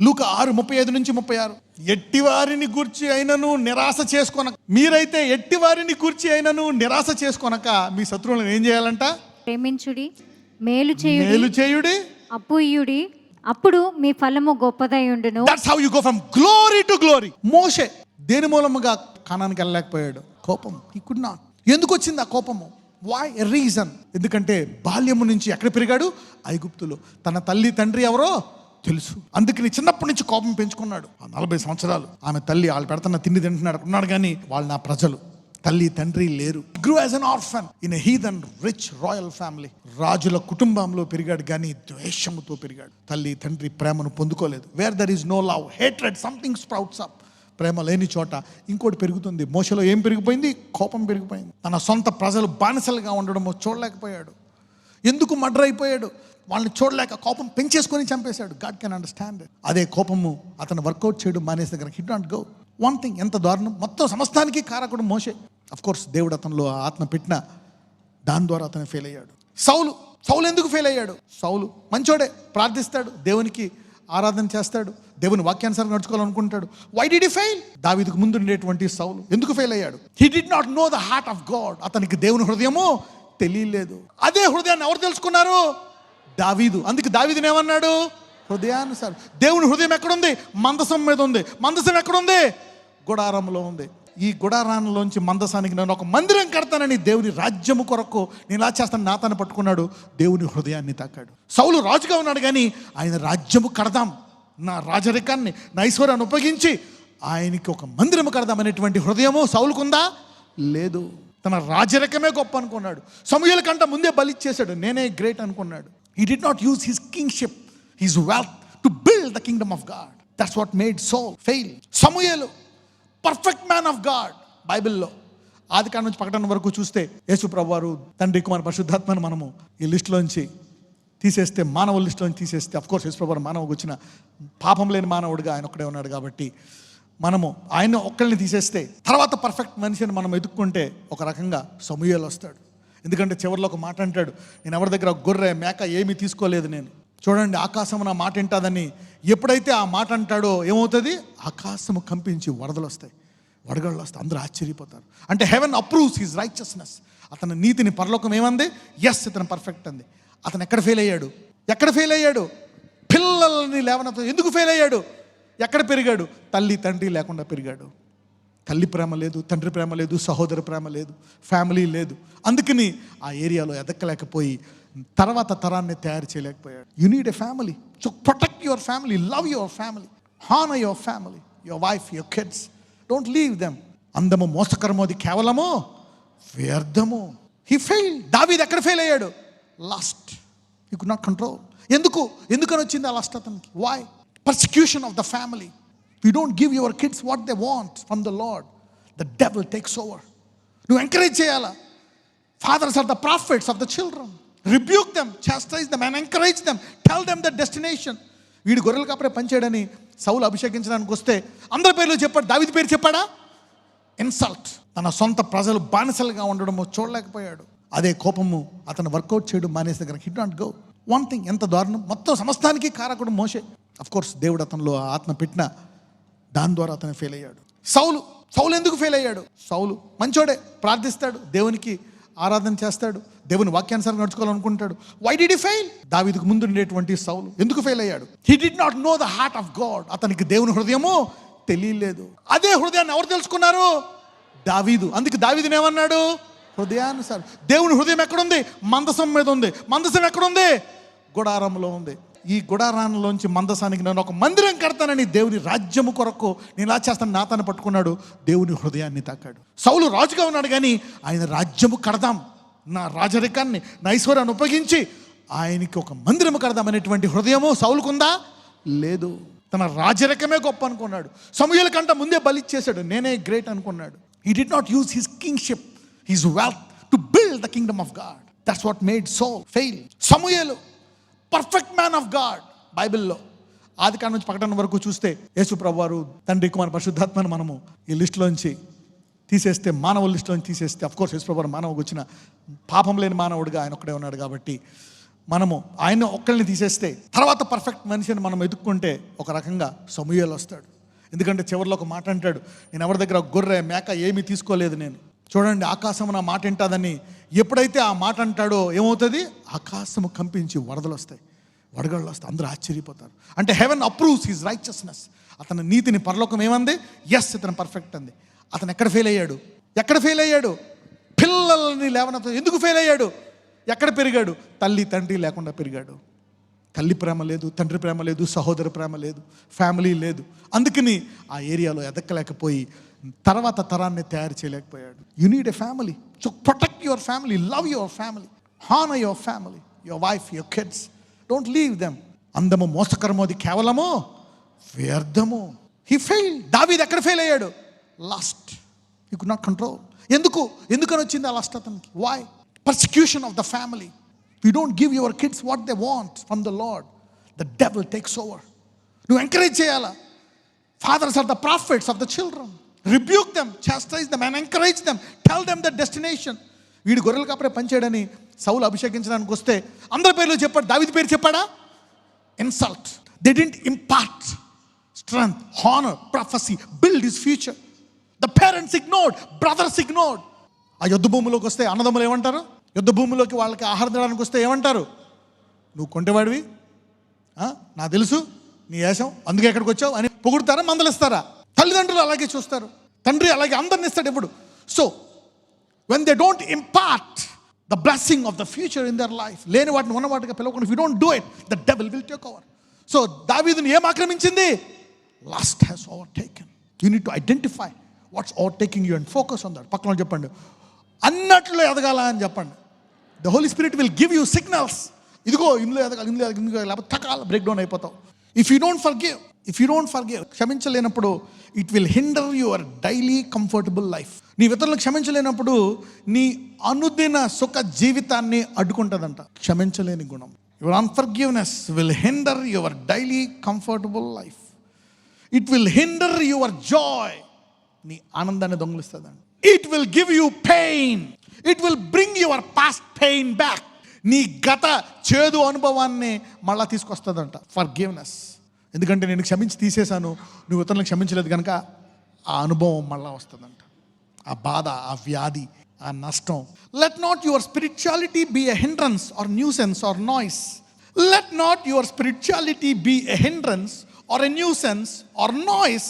లూకా 6:35-36. ఎట్టివారిని గూర్చి అయినను నిరాశ చేసుకొనక, మీరైతే ఎట్టివారిని గూర్చి అయినను నిరాశ చేసుకొనక మీ శత్రువులను ఏం చేయాలంట? ప్రేమించుడి, మేలు చేయుడి, అప్పు ఇయ్యుడి, అప్పుడు మీ ఫలము గొప్పదై ఉండును. That's how you go from glory to glory. మోషే దేని మూలముగా కానానికి వెళ్ళలేకపోయాడు? కోపం. He could not. ఎందుకు వచ్చింది ఆ కోపము? వై? A reason. ఎందుకంటే బాల్యము నుంచి ఎక్కడ పెరిగాడు? ఐగుప్తులో. తన తల్లి తండ్రి ఎవరో తెలుసు. అందుకని చిన్నప్పటి నుంచి కోపం పెంచుకున్నాడు. 40 సంవత్సరాలు ఆమె తల్లి వాళ్ళు పెడుతున్న తిండి తింటున్నాడు అనుకున్నాడు, కానీ వాళ్ళు నా ప్రజలు, తల్లి తండ్రి లేరు. Grew as an orphan in a heathen rich royal family. రాజుల కుటుంబంలో పెరిగాడు, కానీ ద్వేషముతో పెరిగాడు. తల్లి తండ్రి ప్రేమను పొందుకోలేదు. Where there is no love, hatred, something sprouts up. ప్రేమ లేని చోట ఇంకోటి పెరుగుతుంది. మోషలో ఏం పెరిగిపోయింది? కోపం పెరిగిపోయింది. తన సొంత ప్రజలు బానిసలుగా ఉండడము చూడలేకపోయాడు. ఎందుకు మర్డర్ అయిపోయాడు? వాళ్ళని చూడలేక కోపం పెంచేసుకొని చంపేశాడు. God can understand. అదే కోపము అతను వర్కౌట్ చేయడం మానేసి దగ్గర hit not go. One thing, ఎంత దారుణం. మొత్తం సమస్తానికి కారకుడు మోషే. అఫ్ కోర్స్ దేవుడు అతనిలో ఆత్మ పెట్టిన దాని ద్వారా అతను ఫెయిల్ అయ్యాడు. సౌలు ఎందుకు ఫెయిల్ అయ్యాడు? సౌలు మంచోడే, ప్రార్థిస్తాడు, దేవునికి ఆరాధన చేస్తాడు, దేవుని వాక్యానుసారం నడుచుకోవాలనుకుంటాడు. Why did he fail? దావీదుకు ముందు ఉండేటువంటి సౌలు ఎందుకు ఫెయిల్ అయ్యాడు? He did not know the heart of God. అతనికి దేవుని హృదయము తెలియలేదు. అదే హృదయాన్ని ఎవరు తెలుసుకున్నారు? దావీదు. అందుకే దావీదుని ఏమన్నాడు? హృదయానుసారం. దేవుని హృదయం ఎక్కడుంది? మందసం మీద ఉంది. మందసం ఎక్కడుంది? గుడారంలో ఉంది. ఈ గుడారాన్లోంచి మందసానికి నేను ఒక మందిరం కడతానని దేవుని రాజ్యము కొరకు నేను ఇలా చేస్తాను నాతాన్ని పట్టుకున్నాడు. దేవుని హృదయాన్ని తాకాడు. సౌలు రాజుగా ఉన్నాడు, కానీ ఆయన రాజ్యము కడదాం, నా రాజరికాన్ని, నా ఐశ్వర్యాన్ని ఉపయోగించి ఆయనకి ఒక మందిరము కడదాం అనేటువంటి హృదయము సౌలుకుందా? లేదు. తన రాజరికమే గొప్ప అనుకున్నాడు. సమూయేలు కంటే ముందే బలిచ్చేశాడు. నేనే గ్రేట్ అనుకున్నాడు. He did not use his kingship, his wealth to build the kingdom of God. That's what made Saul fail. Samuel perfect man of God. బైబిల్లో ఆదికాండం నుంచి ప్రకటన వరకు చూస్తే యేసు ప్రభువారు, తండ్రి, కుమార, పరిశుద్ధాత్మను మనము ఈ లిస్టులోంచి తీసేస్తే, మానవుల లిస్టులోంచి తీసేస్తే, అఫ్కోర్స్ యేసు ప్రభువారు మానవుకు వచ్చిన పాపం లేని మానవుడిగా ఆయన ఒక్కడే ఉన్నాడు కాబట్టి మనము ఆయన ఒక్కరిని తీసేస్తే తర్వాత పర్ఫెక్ట్ మనిషిని మనం ఎదుక్కుంటే ఒక రకంగా సమూయేలు వస్తాడు. ఎందుకంటే చివరిలో ఒక మాట అంటాడు, నేను ఎవరి దగ్గర గొర్రె మేక ఏమీ తీసుకోలేదు నేను. చూడండి, ఆకాశము నా మాట వింటాదని ఎప్పుడైతే ఆ మాట అంటాడో ఏమవుతుంది? ఆకాశము కంపించి వరదలు వస్తాయి, వడగళ్ళు వస్తాయి, అందరూ ఆశ్చర్యపోతారు. అంటే హెవెన్ అప్రూవ్స్ హిజ్ రైచియస్నెస్. అతని నీతిని పరలోకం ఏమంది? ఎస్, ఇతను పర్ఫెక్ట్ అంది. అతను ఎక్కడ ఫెయిల్ అయ్యాడు? పిల్లల్ని లేవనతో. ఎందుకు ఫెయిల్ అయ్యాడు? ఎక్కడ పెరిగాడు? తల్లి తండ్రి లేకుండా పెరిగాడు. తల్లి ప్రేమ లేదు, తండ్రి ప్రేమ లేదు, సహోదర ప్రేమ లేదు, ఫ్యామిలీ లేదు. అందుకని ఆ ఏరియాలో ఎదక్కలేకపోయి తర్వాత తరాన్ని తయారు చేయలేకపోయాడు. You need a family. So protect your family, love your family, honour your family, your wife, your kids. Don't leave them. అందము మోసకరము, అది కేవలము వ్యర్థము. He fail. దావీదు ఎక్కడ ఫెయిల్ అయ్యాడు? Lust. He could not control. ఎందుకని వచ్చింది ఆ లస్ట్ అతనికి? Why? Persecution of the family. You don't give your kids what they want from the Lord, the devil takes over. You encourage cheyala. Fathers are the prophets of the children. Rebuke them, chastise them and encourage them. Tell them the destination. వీడు గొర్రెలు కాపరే పనిచేయడని సౌలు అభిషేకించడానికి వస్తే అందరి పేర్లు చెప్పాడు, దావీదు పేరు చెప్పాడా? Insult. తన సొంత ప్రజలు బానిసలుగా ఉండడము చూడలేకపోయాడు. అదే కోపము అతను వర్కౌట్ చేయడం మానేసి దగ్గర hit not go. One thing, ఎంత దారుణం. మొత్తం సమస్తానికి కారకుడు మోషే. అఫ్ కోర్స్ దేవుడు అతనిలో ఆత్మ పెట్టిన దాని ద్వారా అతను ఫెయిల్ అయ్యాడు. సౌలు ఎందుకు ఫెయిల్ అయ్యాడు? సౌలు మంచోడే, ప్రార్థిస్తాడు, దేవునికి ఆరాధన చేస్తాడు, దేవుని వాక్యానుసారం నడుచుకోవాలనుకుంటాడు. Why did he fail? దావీదుకు ముందు ఉండేటువంటి సౌలు ఎందుకు ఫెయిల్ అయ్యాడు? He did not know the heart of God. అతనికి దేవుని హృదయము తెలియలేదు. అదే హృదయాన్ని ఎవరు తెలుసుకున్నారు? దావీదు. అందుకే దావీదుని ఏమన్నాడు? హృదయానుసారం. దేవుని హృదయం ఎక్కడుంది? మందసం మీద ఉంది. మందసం ఎక్కడుంది? గుడారంలో ఉంది. ఈ గుడారాన్లోంచి మందసానికి నేను ఒక మందిరం కడతానని దేవుని రాజ్యము కొరకు నేను ఇలా చేస్తాను నాతాన్ని పట్టుకున్నాడు. దేవుని హృదయాన్ని తాకాడు. సౌలు రాజుగా ఉన్నాడు, కానీ ఆయన రాజ్యము కడదాం, నా రాజరికాన్ని, నా ఐశ్వర్యాన్ని ఉపయోగించి ఆయనకి ఒక మందిరము కడదాం అనేటువంటి హృదయము సౌలుకుందా? లేదు. తన రాజరికమే గొప్ప అనుకున్నాడు. సమూయేలు కంటే ముందే బలిచ్చేశాడు. నేనే గ్రేట్ అనుకున్నాడు. He did not use his kingship, his wealth to build the kingdom of God. That's what made Saul fail. Samuel perfect man of God. బైబిల్లో ఆదికాండం నుంచి ప్రకటన వరకు చూస్తే యేసు ప్రభువారు, తండ్రి, కుమార, పరిశుద్ధాత్మను మనము ఈ లిస్టులోంచి తీసేస్తే, మానవుల లిస్టులోంచి తీసేస్తే, అఫ్కోర్స్ యేసు ప్రభువారు మానవుకు వచ్చిన పాపం లేని మానవుడిగా ఆయన ఒక్కడే ఉన్నాడు కాబట్టి మనము ఆయన ఒక్కరిని తీసేస్తే తర్వాత పర్ఫెక్ట్ మనిషిని మనం ఎదుక్కుంటే ఒక రకంగా సమూయేలు వస్తాడు. ఎందుకంటే చివరిలో ఒక మాట అంటాడు, నేను ఎవరి దగ్గర గొర్రె మేక ఏమీ తీసుకోలేదు నేను. చూడండి, ఆకాశము నా మాట వింటాదని ఎప్పుడైతే ఆ మాట అంటాడో ఏమవుతుంది? ఆకాశము కంపించి వరదలు వస్తాయి, వడగళ్ళు వస్తాయి, అందరూ ఆశ్చర్యపోతారు. అంటే హెవెన్ అప్రూవ్స్ హిజ్ రైచియస్నెస్. అతని నీతిని పరలోకం ఏమంది? ఎస్, ఇతను పర్ఫెక్ట్ అంది. అతను ఎక్కడ ఫెయిల్ అయ్యాడు? ఎక్కడ ఫెయిల్ అయ్యాడు? పిల్లల్ని లేవనెత్త. ఎందుకు ఫెయిల్ అయ్యాడు? ఎక్కడ పెరిగాడు? తల్లి తండ్రి లేకుండా పెరిగాడు. తల్లి ప్రేమ లేదు, తండ్రి ప్రేమ లేదు, సహోదర ప్రేమ లేదు, ఫ్యామిలీ లేదు. అందుకని ఆ ఏరియాలో ఎదక్కలేకపోయి తర్వాత తరాన్ని తయారు చేయలేకపోయాడు. You need a family. So protect your family, love your family, honour your family, your wife, your kids. Don't leave them. అందము మోసకరము, అది కేవలము వ్యర్థము. He fail. దావీదు ఎక్కడ ఫెయిల్ అయ్యాడు? Lust. He could not control. ఎందుకని వచ్చింది ఆ లస్ట్ అతనికి? Why? Persecution of the family. You don't give your kids what they want from the Lord, the devil takes over. నువ్వు ఎంకరేజ్ చేయాలా? Fathers are the prophets of the children. Rebuke them, chastise them and encourage them. Tell them the destination. వీడు గొర్రెల కాపరే పనిచేయడని సౌలు అభిషేకించడానికి వస్తే అందరి పేర్లు చెప్పాడు, దావీదు పేరు చెప్పాడా? Insult. They didn't impart strength, honor, prophecy, build his future. The parents ignored, brothers ignored. ఆ యుద్ధ భూమిలోకి వస్తే అన్నదమ్ములు ఏమంటారు? యుద్ధ భూమిలోకి వాళ్ళకి ఆహారం తినడానికి వస్తే ఏమంటారు? నువ్వు కొంటేవాడివి, నాకు తెలుసు నీ వేషం, అందుకే ఎక్కడికి వచ్చావు అని పొగుడుతారా, మందలిస్తారా? తల్లిదండ్రులు అలాగే చూస్తారు, తండ్రి అలాగే అందరిని ఇస్తాడు ఎప్పుడు. So when they don't impart the blessing of the future in their life, లేని వాటిని ఉన్న వాటిగా పిలవకుండా, if you don't do it, the devil will take over. So దావీదుని ఏం ఆక్రమించింది? Lust has overtaken. You need to identify what's overtaking you and focus on that. పక్కన చెప్పండి, అన్నట్లో ఎదగాల అని చెప్పండి. The Holy Spirit will give you signals. ఇదిగో ఇందులో ఎదగాలి, ఇందులో ఎదగాలి, లేకపోతే తకాల బ్రేక్ డౌన్ అయిపోతావు. ఇఫ్ యూ డోంట్ ఫర్గివ్, క్షమించలేనప్పుడు it will hinder your daily comfortable life. నీ ఇతరులకు క్షమించలేనప్పుడు నీ అనుదిన సుఖ జీవితాన్ని అడ్డుకుంటుందంట క్షమించలేని గుణం. Your unforgiveness will hinder your daily comfortable life. It will hinder your joy. నీ ఆనందాన్ని దొంగిలిస్తుందండి. It will give you pain. It will bring your past pain back. నీ గత చేదు అనుభవాన్ని మళ్ళా తీసుకొస్తుందంట ఫర్గివ్నెస్. ఎందుకంటే నేను క్షమించి తీసేశాను, నువ్వు ఇతరులను క్షమించలేదు కనుక ఆ అనుభవం మళ్ళా వస్తుందంట, ఆ బాధ, ఆ వ్యాధి, ఆ నష్టం. Let not your spirituality be a hindrance or nuisance or noise. Let not your spirituality be a hindrance or a nuisance or noise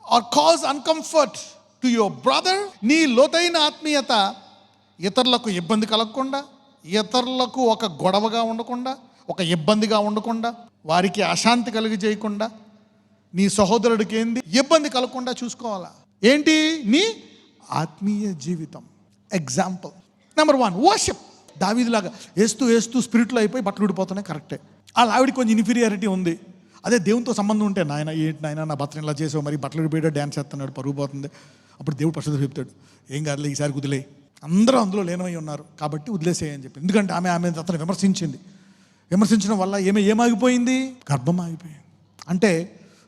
or cause uncomfort to your brother. నీ లోతైన ఆత్మీయత ఇతరులకు ఇబ్బంది కలగకుండా, ఇతరులకు ఒక గొడవగా ఉండకుండా, ఒక ఇబ్బందిగా ఉండకుండా, వారికి అశాంతి కలిగి చేయకుండా, నీ సహోదరుడికి ఏంది ఇబ్బంది కలగకుండా చూసుకోవాలా. ఏంటి? నీ ఆత్మీయ జీవితం. Example number 1, worship. దావీదులాగా వేస్తూ స్పిరిట్లో అయిపోయి బట్టలు ఊడిపోతున్నాయి, కరెక్టే. వాళ్ళ ఆవిడికి కొంచెం ఇన్ఫీరియారిటీ ఉంది. అదే దేవునితో సంబంధం ఉంటే, నాయన ఏంటి నాయన నా భర్తను ఇలా చేసావు, మరి బట్టలు ఊడిపోయాడు, డ్యాన్స్ చేస్తున్నాడు, పరుగు పోతుంది. అప్పుడు దేవుడు పరిశుద్ధుడు చెప్తాడు, ఏం కాదులే, ఈసారి కుదిలే, అందరూ అందులో లీనమై ఉన్నారు కాబట్టి వదిలేసేయని చెప్పి. ఎందుకంటే ఆమె అతను విమర్శించడం వల్ల ఏమాగిపోయింది? గర్భం ఆగిపోయింది. అంటే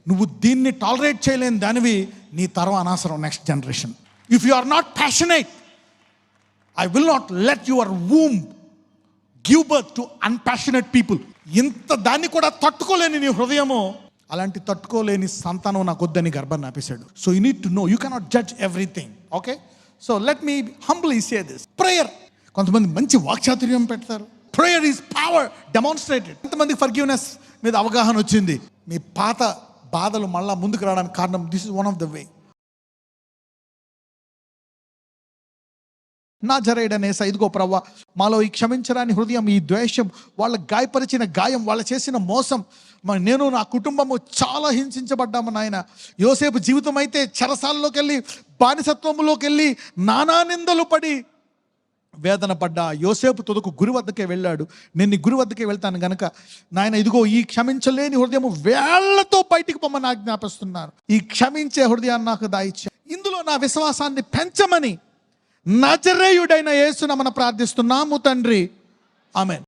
నువ్వు దీన్ని టాలరేట్ చేయలేని దానివి, నీ తరం అనవసరం, next generation. If you are not passionate, I will not let your womb give birth to unpassionate people. ఇంత దాన్ని కూడా తట్టుకోలేని నీ హృదయము, అలాంటి తట్టుకోలేని సంతానం నాకు వద్దని గర్భాన్ని ఆపేశాడు. So you need to know, you cannot judge everything. Okay, so let me humbly say this. Prayer. కొంతమంది మంచి వాక్చాతుర్యం పెడతారు. Prayer is power demonstrated. కొంతమందికి ఫర్గివ్నెస్ మీద అవగాహన వచ్చింది. మీ పాత బాధలు మళ్ళా ముందుకు రావడానికి కారణం, this is one of the way. నా జరేడనే ఇదిగో ప్రవ్వా, మాలో ఈ క్షమించరాని హృదయం, ఈ ద్వేషం, వాళ్ళ గాయపరిచిన గాయం, వాళ్ళు చేసిన మోసం, నేను నా కుటుంబము చాలా హింసించబడ్డాము నాయన. యోసేపు జీవితం అయితే చెరసాలలోకి వెళ్ళి, బానిసత్వంలోకి వెళ్ళి, నానా నిందలు పడి వేదన పడ్డా యోసేపు తుదకు గురి వద్దకే వెళ్ళాడు. నేను గురి వద్దకే వెళ్తాను గనక నాయన ఇదిగో ఈ క్షమించలేని హృదయము వేళ్లతో బయటికి పొమ్మని ఆజ్ఞాపిస్తున్నారు. ఈ క్షమించే హృదయాన్ని నాకు దాయిచ్చా. ఇందులో నా విశ్వాసాన్ని పెంచమని నజరేయుడైన యేసు నామమున ప్రార్థిస్తున్నాము తండ్రి, ఆమేన్.